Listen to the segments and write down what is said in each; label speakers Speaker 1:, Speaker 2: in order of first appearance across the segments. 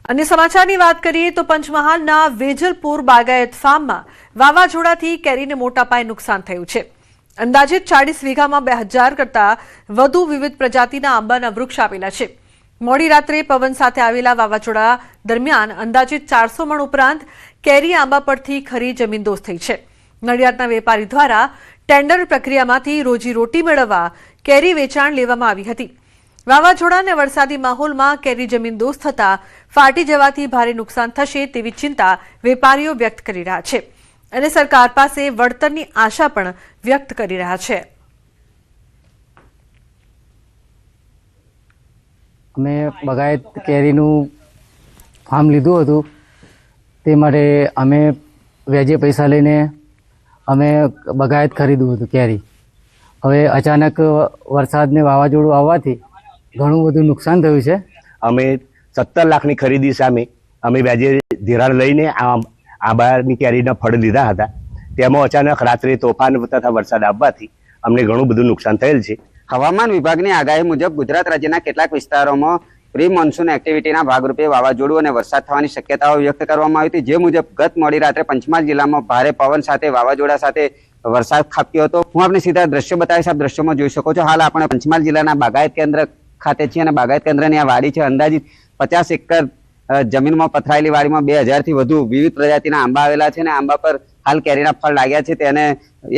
Speaker 1: अन्य समाचारनी वात करीए तो पंचमहालना वेजलपुर बागायत फार्ममां वावाझोडाથી કેરીને મોટા પાયે નુકસાન થયું છે। અંદાજિત 40 વીઘામાં 2000 કરતા વધુ વિવિધ પ્રજાતિના આંબાના વૃક્ષ આવેલા છે। મોડી રાત્રે પવન સાથે આવેલા વાવાઝોડા દરમિયાન અંદાજિત 400 મણ ઉપરાંત કેરી આંબા પરથી ખરી જમીનદોસ્ત થઈ છે। નડિયાદના વેપારી દ્વારા ટેન્ડર પ્રક્રિયામાંથી રોજીરોટી મેળવવા કેરી વેચાણ લેવામાં આવી હતી। વાવાઝોડા અને વરસાદી માહોલમાં કેરી જમીનદોસ્ત થતા ફાટી જવાથી ભારે નુકસાન થશે તેવી ચિંતા વેપારીઓ વ્યક્ત કરી રહ્યા છે અને સરકાર પાસે વળતરની આશા પણ વ્યક્ત કરી રહ્યા છે।
Speaker 2: અમે બગાયત કેરીનું ફાર્મ લીધું હતું તે માટે અમે વ્યાજે પૈસા લઈને અમે બગાયત ખરીદ્યું હતું કેરી। હવે અચાનક વરસાદ ને વાવાઝોડું આવવાથી ઘણું બધું નુકસાન થયું છે।
Speaker 3: અમે 17 લાખની ખરીદી સામે અમે વ્યાજે ધિરાણ લઈને આંબાની કેરીના ફળ લીધા હતા। તેમાં અચાનક રાત્રે તોફાન તથા વરસાદ આવવાથી અમને ઘણું બધું નુકસાન થયેલ છે।
Speaker 4: હવામાન વિભાગની આગાહી મુજબ ગુજરાત રાજ્યના કેટલાક વિસ્તારોમાં પ્રી મોન્સૂન એક્ટિવિટીના ભાગરૂપે વાવાઝોડું અને વરસાદ થવાની શક્યતાઓ વ્યક્ત કરવામાં આવી હતી। જે મુજબ ગત મોડી રાત્રે પંચમહાલ જિલ્લામાં ભારે પવન સાથે વાવાઝોડા સાથે વરસાદ ખાબક્યો હતો। હું આપને સીધા દ્રશ્યો બતાવીશ, આપ દ્રશ્યોમાં જોઈ શકો છો। હાલ આપણે પંચમહાલ જિલ્લાના બાગાયત કેન્દ્ર ખાતે છીએ અને બાગાયત કેન્દ્રની આ વાડી છે। અંદાજિત 50 એકર જમીનમાં પથરાયેલી વાડીમાં 2000 થી વધુ વિવિધ પ્રજાતિના આંબા આવેલા છે અને આંબા પર હાલ કેરીના ફળ લાગ્યા છે। તેને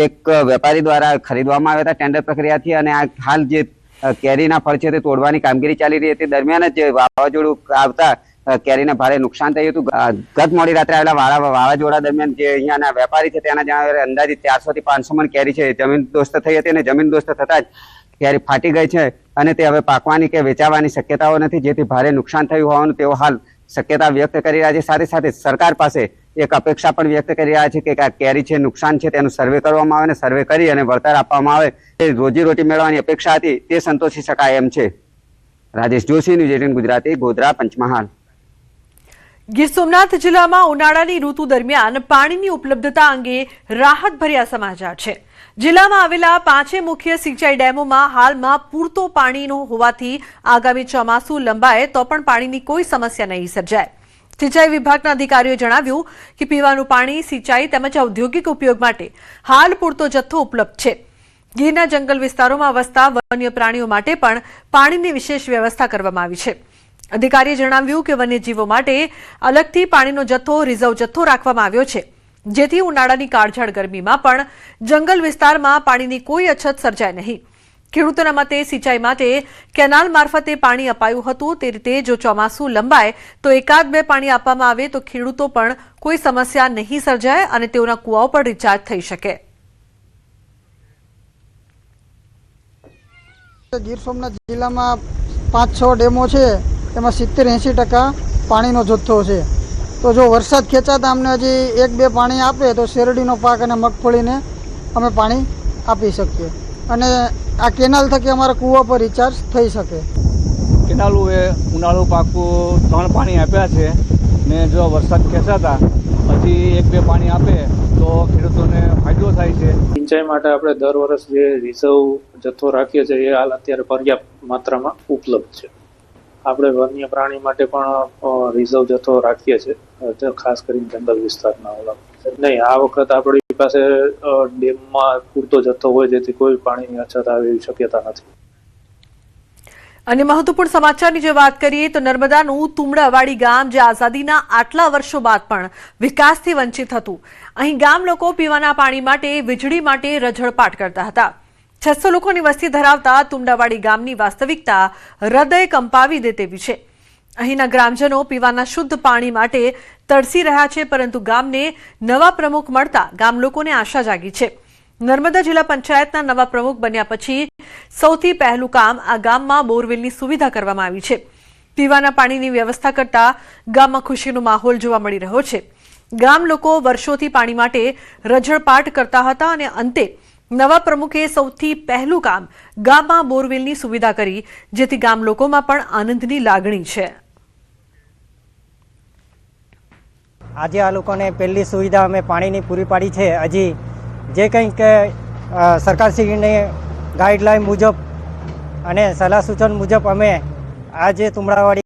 Speaker 4: એક વેપારી દ્વારા ખરીદવામાં આવ્યા હતા ટેન્ડર પ્રક્રિયાથી અને આ હાલ જે કેરીના ફળ છે તે તોડવાની કામગીરી ચાલી રહી હતી। દરમિયાન જ વાવાઝોડું આવતા કેરીને ભારે નુકસાન થયું હતું। ગત મોડી રાત્રે આવેલા વાવાઝોડા દરમિયાન જે અહીંયાના વેપારી છે તેના જણાવ્યા અંદાજિત 400 થી 500 મણ કેરી છે જમીનદોસ્ત થઈ હતી અને જમીનદોસ્ત થતા જ કેરી ફાટી ગઈ છે અને તે હવે પાકવાની કે વેચાવાની શક્યતાઓ નથી, જેથી ભારે નુકસાન થયું હોવાનું તેઓ હાલ શક્યતા વ્યક્ત કરી રહ્યા છે। સાથે સાથે સરકાર પાસે એક અપેક્ષા પણ વ્યક્ત કરી રહ્યા છે કે આ કેરી છે નુકસાન છે તેનું સર્વે કરવામાં આવે અને સર્વે કરી અને વળતર આપવામાં આવે। તે રોજીરોટી મેળવવાની અપેક્ષા હતી તે સંતોષી શકાય એમ છે। રાજેશ જોશી, ન્યૂઝ 18 ગુજરાતી, ગોધરા, પંચમહાલ।
Speaker 1: ગીર સોમનાથ જિલ્લામાં ઉનાળાની ઋતુ દરમિયાન પાણીની ઉપલબ્ધતા અંગે રાહતભર્યા સમાચાર છે। જિલ્લામાં આવેલા 5 મુખ્ય સિંચાઈ ડેમોમાં હાલમાં પૂરતો પાણીનો હોવાથી આગામી ચોમાસું લંબાય તો પણ પાણીની કોઈ સમસ્યા નહીં સર્જાય। સિંચાઈ વિભાગના અધિકારીઓએ જણાવ્યું કે પીવાનું પાણી, સિંચાઈ તેમજ ઔદ્યોગિક ઉપયોગ માટે હાલ પૂરતો જથ્થો ઉપલબ્ધ છે। ગીરના જંગલ વિસ્તારોમાં વસતા વન્ય પ્રાણીઓ માટે પણ પાણીની વિશેષ વ્યવસ્થા કરવામાં આવી છે। અધિકારીએ જણાવ્યું કે વન્યજીવો માટે અલગથી પાણીનો જથ્થો રિઝર્વ જથ્થો રાખવામાં આવ્યો છે, જેથી ઉનાળાની કાળઝાળ ગરમીમાં પણ જંગલ વિસ્તારમાં પાણીની કોઈ અછત સર્જાય નહીં। ખેડૂતોના મતે સિંચાઈ માટે કેનાલ મારફતે પાણી અપાયું હતું તે રીતે જો ચોમાસું લંબાય તો એકાદ બે પાણી આપવામાં આવે તો ખેડૂતો પણ કોઈ સમસ્યા નહીં સર્જાય અને તેઓના કુવાઓ પણ રિચાર્જ થઈ શકે।
Speaker 5: ગીર સોમનાથ જિલ્લામાં 5-6 ડેમો છે, એમાં 70-80% પાણીનો જથ્થો છે। તો જો વરસાદ ખેંચાતા અમને હજી 1-2 પાણી આપે તો શેરડીનો પાક અને મગફળીને અમે પાણી આપી શકીએ અને આ કેનાલ થકી અમારા કૂવા પર રિચાર્જ થઈ શકે।
Speaker 6: કેનાલું એ ઉનાળુ પાકું 3 પાણી આપ્યા છે ને જો વરસાદ ખેંચાતા હજી 1-2 પાણી આપે તો ખેડૂતોને ફાયદો થાય છે।
Speaker 7: સિંચાઈ માટે આપણે દર વર્ષ જે રિઝર્વ જથ્થો રાખીએ છીએ એ હાલ અત્યારે પર્યાપ્ત માત્રામાં ઉપલબ્ધ છે। આપણે વન્ય પ્રાણી માટે પણ રિઝર્વ જથ્થો રાખીએ છીએ, ખાસ કરીને જંગલ વિસ્તારના નહીં। આ વખત આપણી પાસે ડેમમાં પૂરતો જથ્થો હોય જેથી કોઈ પાણીની અછત આવે એવી શક્યતા નથી।
Speaker 1: અને મહત્વપૂર્ણ સમાચારની જો વાત કરીએ તો નર્મદાનું તુમડાવાડી ગામ જે આઝાદીના આટલા વર્ષો બાદ પણ વિકાસથી વંચિત હતું, અહીં ગામ લોકો પીવાના પાણી માટે, વીજળી માટે રઝળપાટ કરતા હતા। 600 લોકોની વસ્તી ધરાવતા તુમડાવાડી ગામની વાસ્તવિકતા હૃદય કંપાવી દે તેવી છે। અહીંના ગ્રામજનો પીવાના શુદ્ધ પાણી માટે તરસી રહ્યા છે, પરંતુ ગામને નવા પ્રમુખ મળતા ગામ લોકોને આશા જાગી છે। નર્મદા જિલ્લા પંચાયતના નવા પ્રમુખ બન્યા પછી સૌથી પહેલું કામ આ ગામમાં બોરવેલની સુવિધા કરવામાં આવી છે। પીવાના પાણીની વ્યવસ્થા કરતા ગામમાં ખુશીનો માહોલ જોવા મળી રહ્યો છે। ગામ લોકો વર્ષોથી પાણી માટે રઝળપાટ કરતા હતા અને અંતે નવા પ્રમુખે સૌથી પહેલું કામ ગામમાં બોરવેલની સુવિધા કરી, જેથી ગામ લોકોમાં પણ આનંદની લાગણી છે।
Speaker 8: આજે આ લોકોને પહેલી સુવિધા અમે પાણીની પૂરી પાડી છે। હજી જે કંઈક સરકારશ્રીની ગાઈડલાઈન મુજબ અને સલાહ સૂચન મુજબ અમે આજે તુમડાવાડી